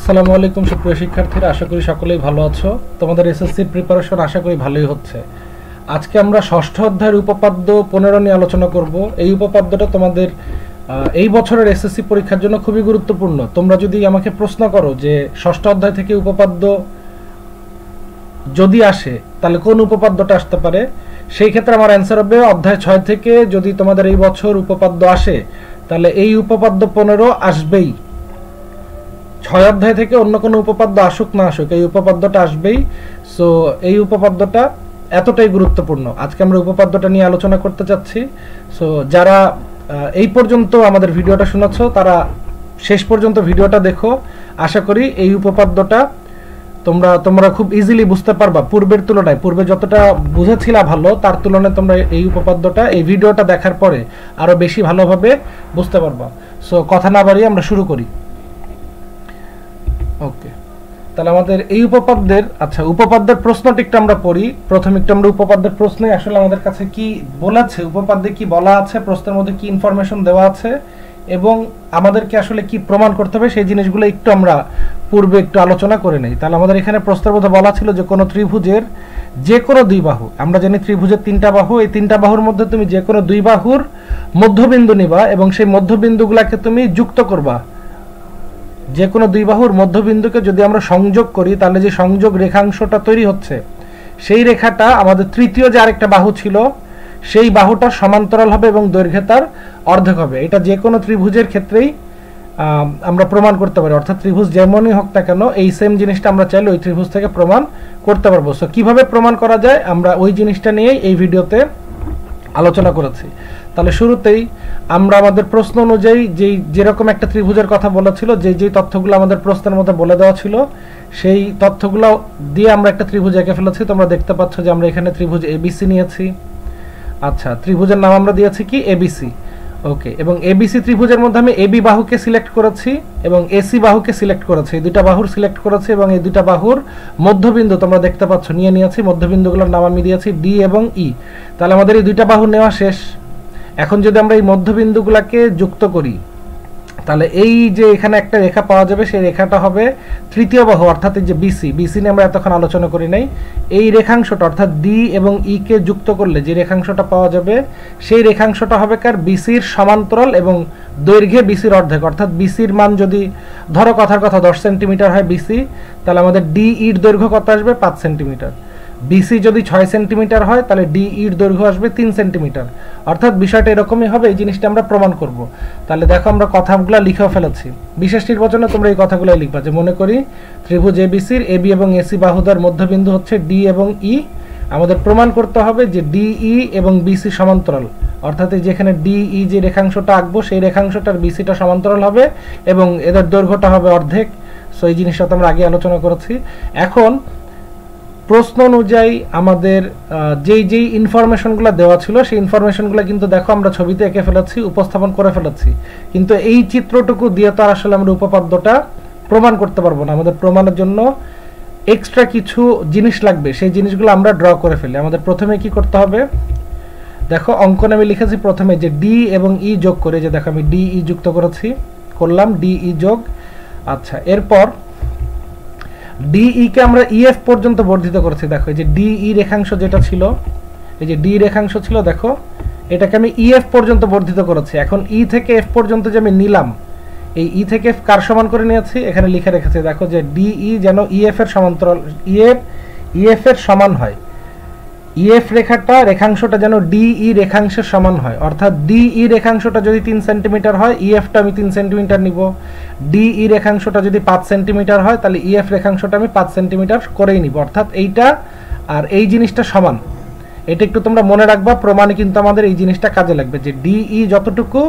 আসসালামু আলাইকুম সুপ্রিয় শিক্ষার্থীরা, আশা করি সকলেই ভালো আছো। তোমাদের এসএসসির প্রিপারেশন আশা করি ভালোই হচ্ছে। আজকে আমরা ষষ্ঠ অধ্যায়ের উপপাদ্য 15 নিয়ে আলোচনা করব। এই উপপাদ্যটা তোমাদের এই বছরের এসএসসি পরীক্ষার জন্য খুবই গুরুত্বপূর্ণ। তোমরা যদি আমাকে প্রশ্ন করো যে ষষ্ঠ অধ্যায় থেকে উপপাদ্য যদি আসে তাহলে কোন উপপাদ্যটা আসতে পারে, সেই ক্ষেত্রে আমার অ্যান্সার হবে অধ্যায় 6 থেকে যদি তোমাদের এই বছর উপপাদ্য আসে তাহলে এই উপপাদ্য 15 আসবেই। 6 অধ্যায় থেকে অন্য কোনো উপপাদ্য আসুক না আসুক এই উপপাদ্যটা আসবেই। সো এই উপপাদ্যটা এতটাই গুরুত্বপূর্ণ। আজকে আমরা উপপাদ্যটা নিয়ে আলোচনা করতে যাচ্ছি। সো যারা এই পর্যন্ত আমাদের ভিডিওটা শোনাচ্ছ তারা শেষ পর্যন্ত ভিডিওটা দেখো। আশা করি এই উপপাদ্যটা তোমরা খুব ইজিলি বুঝতে পারবা। পূর্বের তুলনায় পূর্বে যতটা বুঝেছিলা ভালো তার তুলনায় তোমরা এই উপপাদ্যটা এই ভিডিওটা দেখার পরে আরো বেশি ভালোভাবে বুঝতে পারবা। সো কথা না বাড়িয়ে আমরা শুরু করি। ওকে, তাহলে আমাদের এই উপপাদ্যের প্রশ্নটি একটু আমরা পড়ি। প্রথমে একটু আমরা উপপাদ্যের প্রশ্নে আসলে আমাদের কাছে কি বলেছে, উপপাদ্যে কি বলা আছে, প্রশ্নের মধ্যে কি ইনফরমেশন দেওয়া আছে এবং আমাদেরকে আসলে কি প্রমাণ করতে হবে সেই জিনিসগুলো একটু আমরা পূর্বে একটু আলোচনা করে নেই। তাহলে আমাদের এখানে প্রশ্নের মধ্যে বলা ছিল যে কোনো ত্রিভুজের যে কোনো দুই বাহু, আমরা জানি ত্রিভুজের 3টা বাহু, এই 3টা বাহুর মধ্যে তুমি যে কোনো দুই বাহুর মধ্যবিন্দু নিবা এবং সেই মধ্যবিন্দুগুলোকে তুমি যুক্ত করবা। যে কোনো দুই বাহুর মধ্যবিন্দুকে যদি আমরা সংযোগ করি তাহলে যে সংযোগ রেখাংশটা তৈরি হচ্ছে সেই রেখাটা আমাদের তৃতীয় যে আরেকটা বাহু ছিল সেই বাহুটার সমান্তরাল হবে এবং দৈর্ঘ্য তার অর্ধেক হবে। এটা যে কোনো ত্রিভুজের ক্ষেত্রেই আমরা প্রমাণ করতে পারি, অর্থাৎ ত্রিভুজ যেমনই হোক না কেন এই সেম জিনিসটা আমরা চাইলে ওই ত্রিভুজ থেকে প্রমাণ করতে পারবো। সো কিভাবে প্রমাণ করা যায় আমরা ওই জিনিসটা নিয়েই এই ভিডিওতে আলোচনা করেছি। তাহলে শুরুতেই আমরা আমাদের প্রশ্ন অনুযায়ী যেরকম একটা ত্রিভুজের কথা বলেছিল, যে তথ্যগুলো আমাদের প্রশ্নের মধ্যে বলে দেওয়া ছিল সেই তথ্যগুলো দিয়ে আমরা একটা ত্রিভুজ এঁকে ফেলেছি। তোমরা দেখতে পাচ্ছ যে আমরা এখানে ত্রিভুজ এবিসি নিয়েছি। আচ্ছা, ত্রিভুজের নাম আমরা দিয়েছি কি এবিসি। ওকে, এবং এবিসি ত্রিভুজের মধ্যে আমি এবি বাহুকে সিলেক্ট করেছি এবং এসি বাহুকে সিলেক্ট করেছি, এই দুইটা বাহুর সিলেক্ট করেছি এবং এই দুইটা বাহুর মধ্যবিন্দু তোমরা দেখতে পাচ্ছ নিয়েছি। মধ্যবিন্দুগুলোর নাম আমি দিয়েছি ডি এবং ই। তাহলে আমাদের এই দুইটা বাহু নেওয়া শেষ। এখন যদি আমরা এই মধ্যবিন্দুগুলোকে যুক্ত করি তাহলে এই যে এখানে একটা রেখা পাওয়া যাবে সেই রেখাটা হবে তৃতীয় বাহু, অর্থাৎ এই যে বিসি নিয়ে আমরা এতক্ষণ আলোচনা করি নাই। এই রেখাংশটা অর্থাৎ ডি এবং ই কে যুক্ত করলে যে রেখাংশটা পাওয়া যাবে সেই রেখাংশটা হবে কার বিসির সমান্তরাল এবং দৈর্ঘ্যে বিসির অর্ধেক। অর্থাৎ বিসির মান যদি ধরো কথার কথা 10 সেন্টিমিটার হয় বিসি, তাহলে আমাদের ডি ইর দৈর্ঘ্য কত আসবে 5 সেন্টিমিটার। বিসি যদি 6 সেন্টিমিটার হয় তাহলে ডি ইর দৈর্ঘ্য আসবে 3 সেন্টিমিটার। অর্থাৎ বিষয়টা এরকমই হবে, এই জিনিসটা আমরা প্রমাণ করব। তাহলে দেখো আমরা কথাগুলো লিখেও ফেলেছি। বিশেষ নির্বাচনে তোমরা এই কথাগুলো লিখবা যে মনে করি ত্রিভুজ এবিসির এবি এবং এসি বাহুদার মধ্যবিন্দু হচ্ছে ডি এবং ই। আমাদের প্রমাণ করতে হবে যে ডিই এবং বিসি সমান্তরাল, অর্থাৎ এই যেখানে ডিই যে রেখাংশটা আঁকবো সেই রেখাংশটার বিসিটা সমান্তরাল হবে এবং এদের দৈর্ঘ্যটা হবে অর্ধেক। সো এই জিনিসটা তো আমরা আগে আলোচনা করেছি। এখন প্রশ্ন অনুযায়ী আমাদের যেই ইনফরমেশনগুলো দেওয়া ছিল সেই ইনফরমেশনগুলো কিন্তু দেখো আমরা ছবিতে এঁকে ফেলেছি, উপস্থাপন করে ফেলেছি। কিন্তু এই চিত্রটুকু দিয়ে তো আর আসলে আমরা উপপাদ্যটা প্রমাণ করতে পারবো না। আমাদের প্রমাণের জন্য এক্সট্রা কিছু জিনিস লাগবে, সেই জিনিসগুলো আমরা ড্র করে ফেলি। আমাদের প্রথমে কি করতে হবে, দেখো অঙ্কনে আমি লিখেছি প্রথমে যে ডি এবং ই যোগ করে, যে দেখো আমি ডিই যুক্ত করলাম ডিই যোগ। আচ্ছা, এরপর ডিই কে আমরা ইএফ পর্যন্ত বর্ধিত করেছি। দেখো এই যে ডিই রেখাংশ যেটা ছিল, এই যে ডি রেখাংশ ছিল, দেখো এটাকে আমি ইএফ পর্যন্ত বর্ধিত করেছি। এখন ই থেকে এফ পর্যন্ত যে আমি নিলাম, এই ই থেকে এফ কার সমান করে নিয়েছি এখানে লিখে রেখেছি। দেখো যে ডিই যেন ইএফ এর সমান্তরাল, ইএফ এর সমান হয়, ইএফ রেখাংশটা যেন ডিই রেখাংশের সমান হয়। অর্থাৎ ডিই রেখাংশটা যদি 3 সেন্টিমিটার হয় ইএফটা আমি 3 সেন্টিমিটার নিব। ডিই রেখাংশটা যদি 5 সেন্টিমিটার হয় তাহলে ইএফ রেখাংশটা আমি 5 সেন্টিমিটার করেই নিব। অর্থাৎ এইটা আর এই জিনিসটা সমান, এটা একটু তোমরা মনে রাখবা। প্রমাণে কিন্তু আমাদের এই জিনিসটা কাজে লাগবে যে ডিই যতটুকু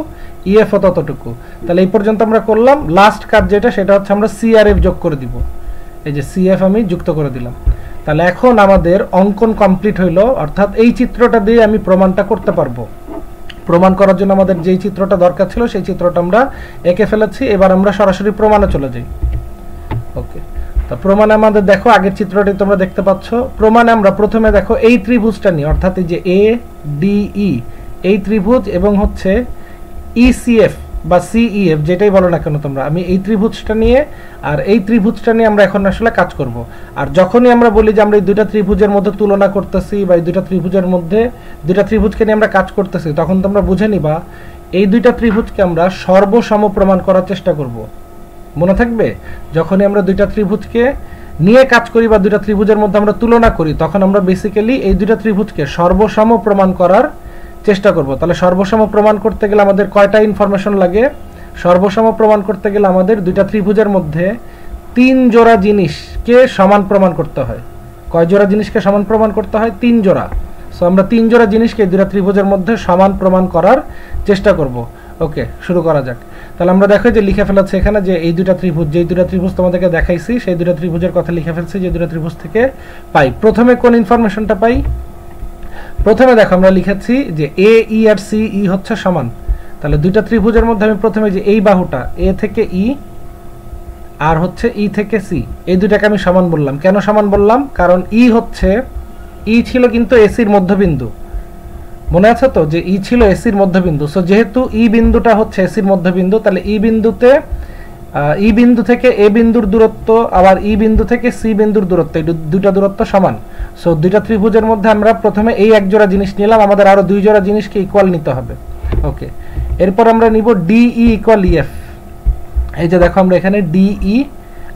ইএফ ততটুকু। তাহলে এই পর্যন্ত আমরা করলাম। লাস্ট কাজ যেটা সেটা হচ্ছে আমরা সিআরএফ যোগ করে দিব। এই যে সিএফ আমি যুক্ত করে দিলাম। তাহলে এখন আমাদের অঙ্কন কমপ্লিট হইলো, অর্থাৎ এই চিত্রটা দিয়ে আমি প্রমাণটা করতে পারবো। প্রমাণ করার জন্য আমাদের যেই চিত্রটা দরকার ছিল সেই চিত্রটা আমরা এঁকে ফেলেছি। এবার আমরা সরাসরি প্রমাণে চলে যাই। ওকে, তো প্রমাণে আমাদের দেখো আগের চিত্রটি তোমরা দেখতে পাচ্ছ। প্রমাণে আমরা প্রথমে দেখো এই ত্রিভুজটা নিই, অর্থাৎ এই যে এ ডিই এই ত্রিভুজ এবং হচ্ছে ইসিএফ বা সিইএফ যেটাই বলো না কেন তোমরা, আমি এই ত্রিভুজটা নিয়ে আর এই ত্রিভুজটা নিয়ে আমরা এখন আসলে কাজ করব। আর যখনই আমরা বলি যে আমরা এই দুইটা ত্রিভুজের মধ্যে তুলনা করতেছি বা এই দুইটা ত্রিভুজের মধ্যে দুইটা ত্রিভুজকে নিয়ে আমরা কাজ করতেছি, তখন তোমরা বুঝে নিবা এই দুইটা ত্রিভুজকে আমরা সর্বসম প্রমাণ করার চেষ্টা করব। মনে থাকবে, যখনই আমরা দুইটা ত্রিভুজকে নিয়ে কাজ করি বা দুইটা ত্রিভুজের মধ্যে আমরা তুলনা করি, তখন আমরা বেসিক্যালি এই দুইটা ত্রিভুজকে সর্বসম প্রমাণ করার চেষ্টা করব। তাহলে সর্বসম প্রমাণ করতে গেলে আমাদের কয়টা ইনফরমেশন লাগে? সর্বসম প্রমাণ করতে গেলে আমাদের দুইটা ত্রিভুজের মধ্যে 3 জোড়া জিনিসকে সমান প্রমাণ করতে হয়। কয় জোড়া জিনিসকে সমান প্রমাণ করতে হয়? 3 জোড়া। সো আমরা 3 জোড়া জিনিসকে দুইটা ত্রিভুজের মধ্যে সমান প্রমাণ করার চেষ্টা করব। ওকে, শুরু করা যাক। তাহলে আমরা দেখো যে লিখে ফেলাচ্ছি এখানে যে এই দুইটা ত্রিভুজ, যেই দুইটা ত্রিভুজ তোমাদেরকে দেখাইছি সেই দুইটা ত্রিভুজের কথা লিখে ফেলছি, যে দুইটা ত্রিভুজ থেকে পাই। প্রথমে কোন ইনফরমেশনটা পাই? প্রথমে দেখো আমরা লিখেছি যে এ ই আর সি ই হচ্ছে সমান। তাহলে দুইটা ত্রিভুজের মধ্যে আমি প্রথমে যে এই বাহুটা এ থেকে ই আর হচ্ছে ই থেকে সি, এই দুইটাকে আমি সমান বললাম। কেন সমান বললাম? কারণ ই হচ্ছে, ই ছিল কিন্তু এসির মধ্যবিন্দু, মনে আছে তো যে ই ছিল এসির মধ্যবিন্দু। সো যেহেতু ই বিন্দুটা হচ্ছে এসির মধ্যবিন্দু, তাহলে ই বিন্দুতে ই বিন্দু থেকে এ বিন্দুর দূরত্ব আবার ই বিন্দু থেকে সি বিন্দুর দূরত্ব, এই দুইটা দূরত্ব সমান। সো দুইটা ত্রিভুজের মধ্যে আমরা প্রথমে এই এক জোড়া জিনিস নিলাম, আমাদের আরো 2 জোড়া জিনিসকে ইকুয়াল নিতে হবে। ওকে, এরপর আমরা নিব ডিই ইকুয়াল ইএফ। এই যে দেখো আমরা এখানে ডিই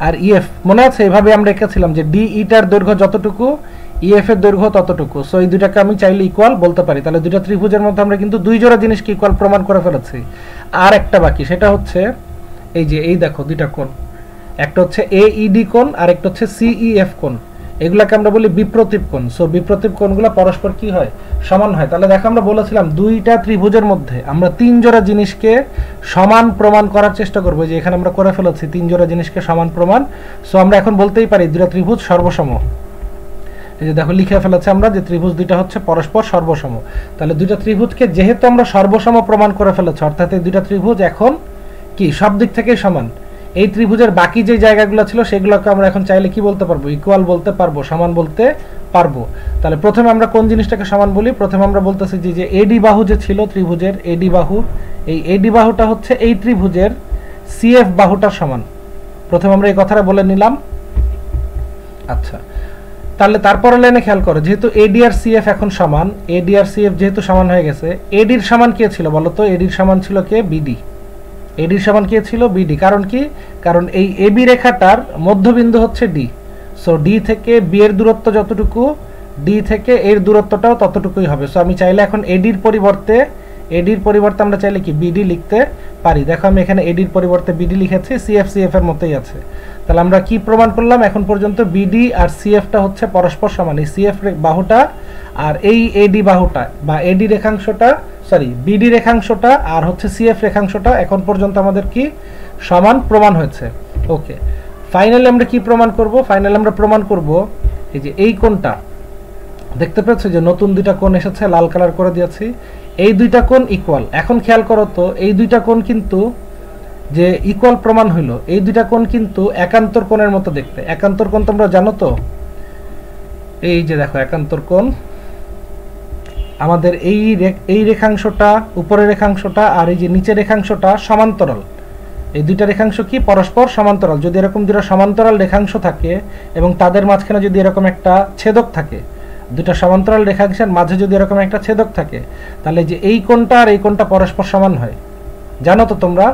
আর ইএফ, মনে আছে এভাবে আমরা রেখেছিলাম যে ডিইটার দৈর্ঘ্য যতটুকু ইএফ এর দৈর্ঘ্য ততটুকু। সো এই দুইটাকে আমি চাইলে ইকুয়াল বলতে পারি। তাহলে দুইটা ত্রিভুজের মধ্যে আমরা কিন্তু 2 জোড়া জিনিসকে ইকুয়াল প্রমাণ করে ফেলেছি। আর একটা বাকি, সেটা হচ্ছে এই যে এই দেখো দুইটা কোণ, একটা হচ্ছে এইডি কোণ আর একটা হচ্ছে সিইএফ কোণ। এগুলাকে আমরা বলি বিপ্রতীপ কোণ। সো বিপ্রতীপ কোণগুলো পরস্পর কি হয়? সমান হয়। তাহলে দেখো আমরা বলেছিলাম দুইটা ত্রিভুজের মধ্যে আমরা 3 জোড়া জিনিসকে সমান প্রমাণ করার চেষ্টা করব, যে এখানে আমরা করে ফেলেছি 3 জোড়া জিনিসকে সমান প্রমাণ। সো আমরা এখন বলতেই পারি দুইটা ত্রিভুজ সর্বসম। এই যে দেখো লিখে ফেলেছি আমরা যে ত্রিভুজ দুইটা হচ্ছে পরস্পর সর্বসম। তাহলে দুইটা ত্রিভুজকে যেহেতু আমরা সর্বসম প্রমাণ করে ফেলেছি, অর্থাৎ এই দুইটা ত্রিভুজ এখন কি সব দিক থেকেই সমান। এই ত্রিভুজের বাকি যে জায়গাগুলো ছিল সেগুলোকে আমরা এখন চাইলে কি বলতে পারবো? ইকুয়াল বলতে পারবো, সমান বলতে পারবো। তাহলে প্রথমে আমরা কোন জিনিসটাকে সমান বলি? প্রথমে আমরা বলতেছি যে এডি বাহু যে ছিল ত্রিভুজের, এডি বাহু, এই এডি বাহুটা হচ্ছে এই ত্রিভুজের সিএফ বাহুটার সমান। প্রথমে আমরা এই কথাটা বলে নিলাম। আচ্ছা, তাহলে তারপরে লাইনে খেয়াল করো, যেহেতু এডি আর সিএফ এখন সমান, এডি আর সিএফ যেহেতু সমান হয়ে গেছে, এডির সমান কে ছিল বলো তো? এডির সমান ছিল কে? বিডি। এডির সমান কে ছিল? বিডি। কারণ কি? কারণ এই এবি রেখাটার মধ্যবিন্দু হচ্ছে ডি। সো ডি থেকে বি এর দূরত্ব যতটুকু, ডি থেকে এর দূরত্বটাও ততটুকুই হবে। সো আমি চাইলে এখন এডির পরিবর্তে আমরা চাইলে কি বিডি লিখতে পারি। দেখো আমি এখানে এডির পরিবর্তে বিডি লিখেছি, সিএফ সিএফ এর মতোই আছে। তাহলে আমরা কি প্রমাণ করলাম এখন পর্যন্ত? বিডি আর সিএফটা হচ্ছে পরস্পর সমান। এই সিএফ বাহুটা আর এই এডি বাহুটা বা এডি রেখাংশটা, সরি বিডি রেখাংশটা আর হচ্ছে সিএফ রেখাংশটা এখন পর্যন্ত আমাদের কি সমান প্রমাণ হয়েছে। ওকে, ফাইনালি আমরা কি প্রমাণ করব? ফাইনালি আমরা প্রমাণ করব এই যে এই কোণটা দেখতে পাচ্ছ যে নতুন দুইটা কোণ এসেছে, লাল কালার করে দিয়েছি, এই দুইটা কোণ ইকুয়াল। এখন খেয়াল করো তো, এই দুইটা কোণ কিন্তু যে ইকুয়াল প্রমাণ হইলো, এই দুইটা কোণ কিন্তু একান্তর কোণের মতো দেখতে। একান্তর কোণ তোমরা জানো তো? এই যে দেখো একান্তর কোণ, আমাদের এই রেখাংশটা, উপরের রেখাংশটা আর এই যে নিচের রেখাংশটা সমান্তরাল। এই দুইটা রেখাংশ কি পরস্পর সমান্তরাল। যদি এরকম দুটো সমান্তরাল রেখাংশ থাকে এবং তাদের মাঝখানে যদি এরকম একটা ছেদক থাকে, দুটা সমান্তরাল রেখাংশের মাঝে যদি এরকম একটা ছেদক থাকে, তাহলে যে এই কোণটা আর এই কোণটা পরস্পর সমান হয়। জানো তো তোমরা,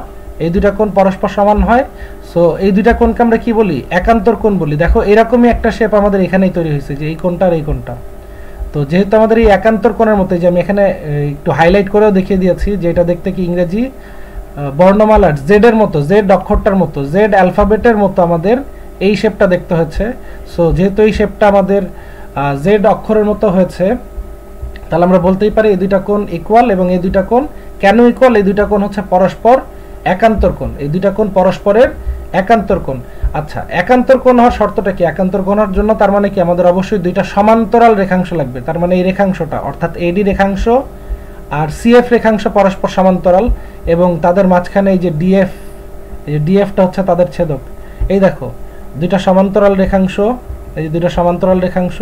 এই দুইটা কোণ পরস্পর সমান হয়। সো এই দুইটা কোণকে আমরা কি বলি? একান্তর কোণ বলি। দেখো এরকমই একটা শেপ আমাদের এখানেই তৈরি হয়েছে, যে এই কোণটা আর এই কোণটা। তো যেহেতু আমাদের এই একান্তর কোণের মতো, যে আমি এখানে একটু হাইলাইট করেও দেখিয়ে দিয়েছি যে এটা দেখতে কি ইংরেজি বর্ণমালার জেড এর মতো, জেড অক্ষরটার মতো, জেড অ্যালফাবেটের মতো আমাদের এই শেপটা দেখতে হচ্ছে। সো যেহেতু এই শেপটা আমাদের জেড অক্ষরের মতো হয়েছে, তাহলে আমরা বলতেই পারি এই দুইটা কোণ ইকুয়াল। এবং এই দুইটা কোণ কেন ইকুয়াল? এই দুইটা কোণ হচ্ছে পরস্পর একান্তর কোণ। এই দুইটা কোণ পরস্পরের একান্তর কোণ। আচ্ছা, একান্তর কোণ হওয়ার শর্তটা কি? একান্তর কোণ হওয়ার জন্য তার মানে কি আমাদের অবশ্যই দুইটা সমান্তরাল রেখাংশ লাগবে। তার মানে এই রেখাংশটা অর্থাৎ এডি রেখাংশ আর সিএফ রেখাংশ পরস্পর সমান্তরাল এবং তাদের মাঝখানে এই যে ডিএফটা হচ্ছে তাদের ছেদক। এই দেখো দুইটা সমান্তরাল রেখাংশ এই যে দুটো সমান্তরাল রেখাংশ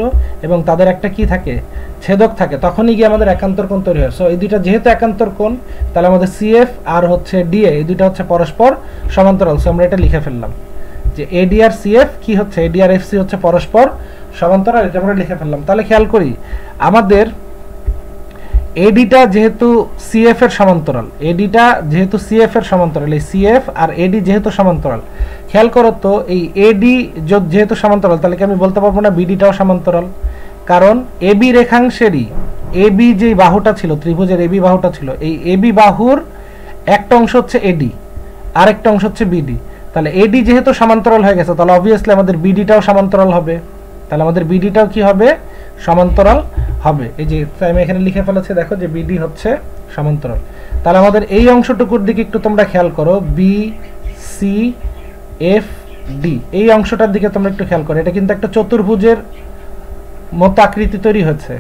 এবং তাদের একটা কি থাকে, ছেদক থাকে, তখনই গিয়ে আমাদের একান্তর কোণ তৈরি হয়। সো এই দুইটা যেহেতু একান্তর কোণ, তাহলে আমাদের সিএফ আর হচ্ছে ডিএ এই দুইটা হচ্ছে পরস্পর সমান্তরাল। সো আমরা এটা লিখে ফেললাম যে এডি আর সিএফ কি হচ্ছে, এডি আর এফসি হচ্ছে পরস্পর সমান্তরাল, এটা আমরা লিখে ফেললাম। তাহলে খেয়াল করি আমাদের এডিটা যেহেতু সিএফ এর সমান্তরাল, এডিটা যেহেতু সিএফ এর সমান্তরাল, এই সিএফ আর এডি যেহেতু সমান্তরাল, খেয়াল করো তো এই এডি যেহেতু সমান্তরাল, তাহলে কি আমি বলতে পারবো না বিডিটাও সমান্তরাল? কারণ এবি রেখাংশেরই এবি যে বাহুটা ছিল, ত্রিভুজের এবি বাহুটা ছিল, এই এবি বাহুর একটা অংশ হচ্ছে এডি আর একটা অংশ হচ্ছে বিডি। তাহলে এডি যেহেতু সমান্তরাল হয়ে গেছে, তাহলে অবভিয়াসলি আমাদের বিডিটাও সমান্তরাল হবে। তাহলে আমাদের বিডিটাও কি হবে, সমান্তরাল হবে। এই যে আমি এখানে লিখে ফেলেছি, দেখো যে বিডি হচ্ছে সমান্তরাল। তাহলে আমাদের এই অংশটুকুর দিকে একটু তোমরা খেয়াল করো, বি সি এফ ডি, এই অংশটার দিকে তোমরা একটু খেয়াল করো। এটা কিন্তু একটা চতুর্ভুজের মতো আকৃতি তৈরি হয়েছে,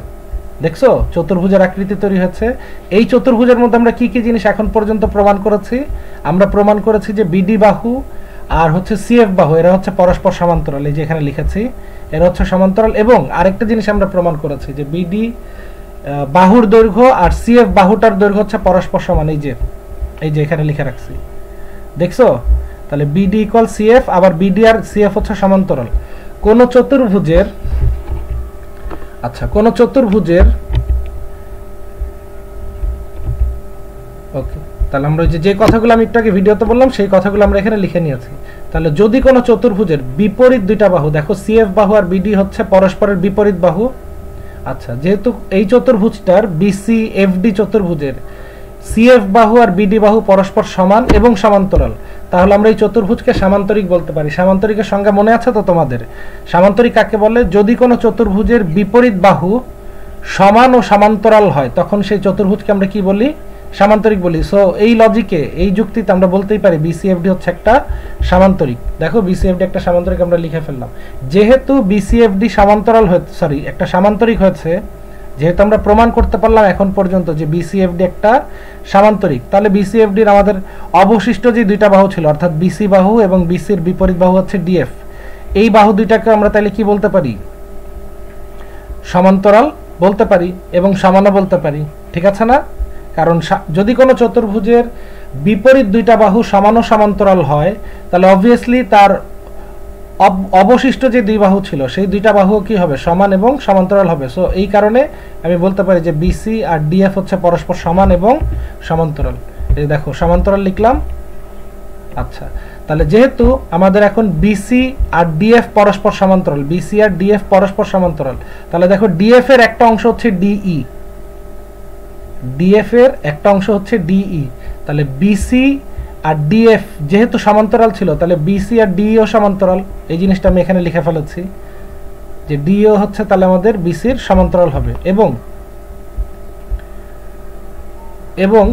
দেখছো চতুর্ভুজের আকৃতি তৈরি হয়েছে। এই চতুর্ভুজের মধ্যে আমরা কি কি জিনিস এখন পর্যন্ত প্রমাণ করেছি? আমরা প্রমাণ করেছি যে বিডি বাহু আর হচ্ছে সিএফ বাহু এরা হচ্ছে পরস্পর সমান্তরাল, এই যে এখানে লিখেছি এরা হচ্ছে সমান্তরাল। এবং আরেকটা জিনিস আমরা প্রমাণ করেছি যে বিডি বাহুর দৈর্ঘ্য আর সিএফ বাহুটার দৈর্ঘ্য হচ্ছে পরস্পর সমান, এই যে এখানে লিখে রাখছি, দেখছো? তাহলে বিডি ইকুয়াল সিএফ, আবার বিডি আর সিএফ হচ্ছে সমান্তরাল। কোন চতুর্ভুজের, আচ্ছা কোন চতুর্ভুজের, ওকে, তাহলে আমরা যে কথাগুলো আমি একটু আগে ভিডিওতে বললাম সেই কথাগুলো আমরা এখানে লিখে নিয়েছি। তাহলে যদি কোনো চতুর্ভুজের বিপরীত দুইটা বাহু, দেখো সিএফ বাহু আর বিডি হচ্ছে পরস্পরের বিপরীত বাহু। আচ্ছা, যেহেতু এই চতুর্ভুজটার বিসি এফডি চতুর্ভুজের সিএফ বাহু আর বিডি বাহু পরস্পর সমান এবং সমান্তরাল, তাহলে আমরা এই চতুর্ভুজকে সামান্তরিক বলতে পারি। সামান্তরিকের সংজ্ঞা মনে আছে তো তোমাদের? সামান্তরিক কাকে বলে? যদি কোনো চতুর্ভুজের বিপরীত বাহু সমান ও সমান্তরাল হয়, তখন সেই চতুর্ভুজকে আমরা কি বলি? সামান্তরিক বলি। সো এই লজিকে, এই যুক্তিতে আমরা বলতেই পারি বিসিএফডি হচ্ছে একটা সামান্তরিক। দেখো বিসিএফডি একটা সামান্তরিক আমরা লিখে ফেললাম। যেহেতু বিসিএফডি সমান্তরাল হয়েছে, সরি একটা সামান্তরিক হয়েছে, যেহেতু আমরা প্রমাণ করতে পারলাম এখন পর্যন্ত যে বিসিএফডি একটা সামান্তরিক, তাহলে বিসিএফডির আমাদের অবশিষ্ট যে দুইটা বাহু ছিল, অর্থাৎ বিসি বাহু এবং বিসির বিপরীত বাহু হচ্ছে ডিএফ, এই বাহু দুইটাকে আমরা তাহলে কি বলতে পারি? সমান্তরাল বলতে পারি এবং সমানও বলতে পারি, ঠিক আছে না? কারণ যদি কোনো চতুর্ভুজের বিপরীত দুইটা বাহু সমান ও সমান্তরাল হয়, তাহলে অবভিয়াসলি তার অবশিষ্ট যে দুই বাহু ছিল সেই দুইটা বাহু কি হবে? সমান এবং সমান্তরাল হবে। সো এই কারণে আমি বলতে পারি যে বিসি আর ডিএফ হচ্ছে পরস্পর সমান এবং সমান্তরাল। এই দেখো সমান্তরাল লিখলাম। আচ্ছা, তাহলে যেহেতু আমাদের এখন বিসি আর ডিএফ পরস্পর সমান্তরাল, বিসি আর ডিএফ পরস্পর সমান্তরাল, তাহলে দেখো ডিএফ এর একটা অংশ হচ্ছে ডিই, ডিএফ এর একটা অংশ হচ্ছে ডিই। তাহলে বিসি আর ডিএফ যেহেতু সমান্তরাল ছিল, তাহলে বিসি আর ডিইও সমান্তরাল। এই জিনিসটা আমি এখানে লিখে ফেলেছি যে ডিও হচ্ছে তাহলে আমাদের বিসির সমান্তরাল হবে। এবং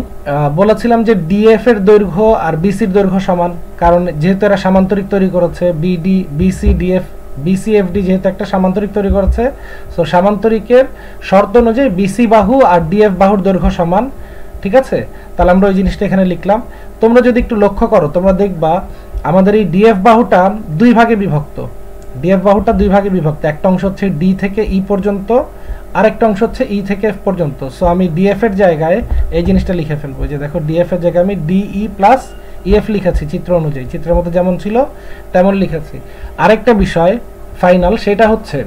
বলেছিলাম যে ডিএফ এর দৈর্ঘ্য আর বিসির দৈর্ঘ্য সমান, কারণ যেহেতু এরা সামান্তরিক তৈরি করেছে, বিডি বিসি ডিএফ বিসিএফডি যেহেতু একটা সামান্তরিক তৈরি করেছে, সো সামান্তরিকের শর্ত অনুযায়ী বিসি বাহু আর ডিএফ বাহুর দৈর্ঘ্য সমান, ঠিক আছে? তাহলে আমরা ওই জিনিসটা এখানে লিখলাম। তোমরা যদি একটু লক্ষ্য করো, তোমরা দেখবা আমাদের এই ডিএফ বাহুটা দুই ভাগে বিভক্ত, ডিএফ বাহুটা দুই ভাগে বিভক্ত। একটা অংশ হচ্ছে ডি থেকে ই পর্যন্ত, আরেকটা অংশ হচ্ছে ই থেকে এফ পর্যন্ত। সো আমি ডিএফ এর জায়গায় এই জিনিসটা লিখে ফেলবো, যে দেখো ডিএফ এর জায়গায় আমি ডিই প্লাস ইএফ লিখেছি চিত্র অনুযায়ী, চিত্রের মধ্যে যেমন ছিল তেমন লিখেছি। আরেকটা বিষয় ফাইনাল, সেটা হচ্ছে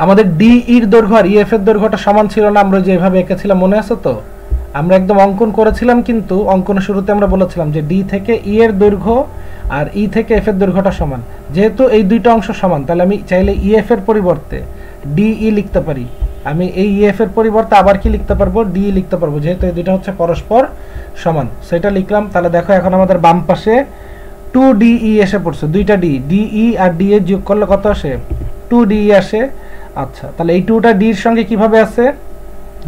আমাদের ডিইর দৈর্ঘ্য আর ইএফ এর দৈর্ঘ্যটা সমান ছিল না, আমরা যেভাবে এঁকেছিলাম মনে আছে তো? আমরা একদম অঙ্কন করেছিলাম, কিন্তু অঙ্কনের শুরুতে আমরা বলেছিলাম যে ডি থেকে ই এর দৈর্ঘ্য আর ই থেকে এফ এর দৈর্ঘ্যটা সমান। যেহেতু এই দুইটা অংশ সমান, তাহলে আমি চাইলে ইএফ এর পরিবর্তে ডিই লিখতে পারি। আমি এই ইএফ এর পরিবর্তে আবার কি লিখতে পারবো? ডিই লিখতে পারবো, যেহেতু এই দুইটা হচ্ছে পরস্পর সমান। সেটা লিখলাম। তাহলে দেখো এখন আমাদের বাম পাশে 2ডিই এসে পড়ছে, দুইটা ডি, ডিই আর ডি এর যোগ করলে কত আসে? 2ডিই আসে। আচ্ছা, তাহলে এই 2টা ডির সঙ্গে কিভাবে আছে?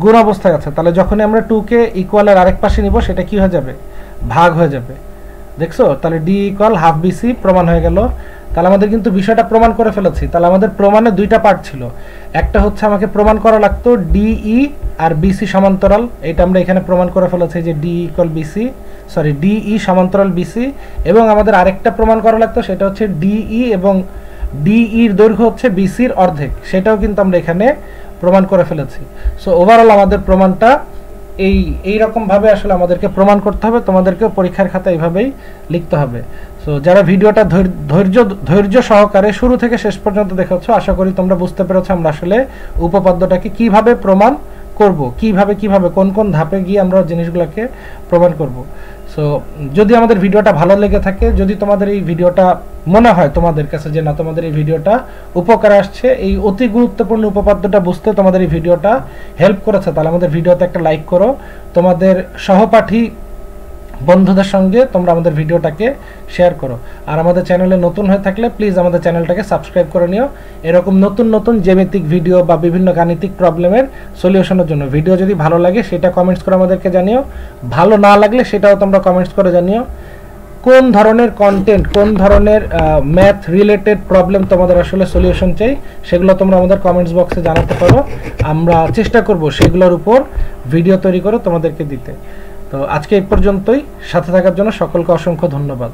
গুণ অবস্থায় আছে। তাহলে যখন আমরা 2 কে ইকুয়ালের আরেক পাশে নিব, সেটা কি হয়ে যাবে? ভাগ হয়ে যাবে, দেখছো? তাহলে ডি ইকুয়াল হাফ বিসি প্রমাণ হয়ে গেল। তাহলে আমাদের কিন্তু বিষয়টা প্রমাণ করে ফেলেছি। তাহলে আমাদের প্রমাণে দুইটা পার্ট ছিল, একটা হচ্ছে আমাকে প্রমাণ করা লাগতো ডিই আর বিসি সমান্তরাল, এটা আমরা এখানে প্রমাণ করে ফেলেছি যে D equal BC, sorry DE সমান্তরাল বিসি। এবং আমাদের আরেকটা প্রমাণ করা লাগতো, সেটা হচ্ছে ডিই এবং ডিইর দৈর্ঘ্য হচ্ছে বিসির অর্ধেক, সেটাও কিন্তু আমরা এখানে প্রমাণ করে ফেলেছি। সো ওভারঅল আমাদের প্রমাণটা এই রকম ভাবে আসলে আমাদেরকে প্রমাণ করতে হবে, তোমাদেরকেও পরীক্ষার খাতায় এইভাবেই লিখতে হবে। সো যারা ভিডিওটা ধৈর্য সহকারে শুরু থেকে শেষ পর্যন্ত দেখেছো, আশা করি তোমরা বুঝতে পেরেছো আমরা আসলে উপপাদ্যটাকে কিভাবে প্রমাণ করব, কিভাবে কোন কোন ধাপে গিয়ে আমরা জিনিসগুলোকে প্রমাণ করব। সো যদি আমাদের ভিডিওটা ভালো লেগে থাকে, যদি তোমাদের এই ভিডিওটা মনে হয় তোমাদের কাছে যে না তোমাদের এই ভিডিওটা উপকারে আসছে, এই অতি গুরুত্বপূর্ণ উপপাদ্যটা বুঝতে তোমাদের এই ভিডিওটা হেল্প করেছে, তাহলে আমাদের ভিডিওতে একটা লাইক করো। তোমাদের সহপাঠী বন্ধুদের সঙ্গে তোমরা আমাদের ভিডিওটাকে শেয়ার করো। আর আমাদের চ্যানেলে নতুন হয়ে থাকলে প্লিজ আমাদের চ্যানেলটাকে সাবস্ক্রাইব করে নিও, এরকম নতুন জ্যামিতিক ভিডিও বা বিভিন্ন গাণিতিক প্রবলেমের সলিউশনের জন্য। ভিডিও যদি ভালো লাগে সেটা কমেন্টস করে আমাদেরকে জানিও, ভালো না লাগলে সেটাও তোমরা কমেন্টস করে জানিও। কোন ধরনের কন্টেন্ট, কোন ধরনের ম্যাথ রিলেটেড প্রবলেম তোমাদের আসলে সলিউশন চাই, সেগুলো তোমরা আমাদের কমেন্টস বক্সে জানাতে পারো। আমরা চেষ্টা করব সেগুলোর উপর ভিডিও তৈরি করে তোমাদেরকে দিতে। তো আজকে এই পর্যন্তই, সাথে থাকার জন্য সকলকে অসংখ্য ধন্যবাদ।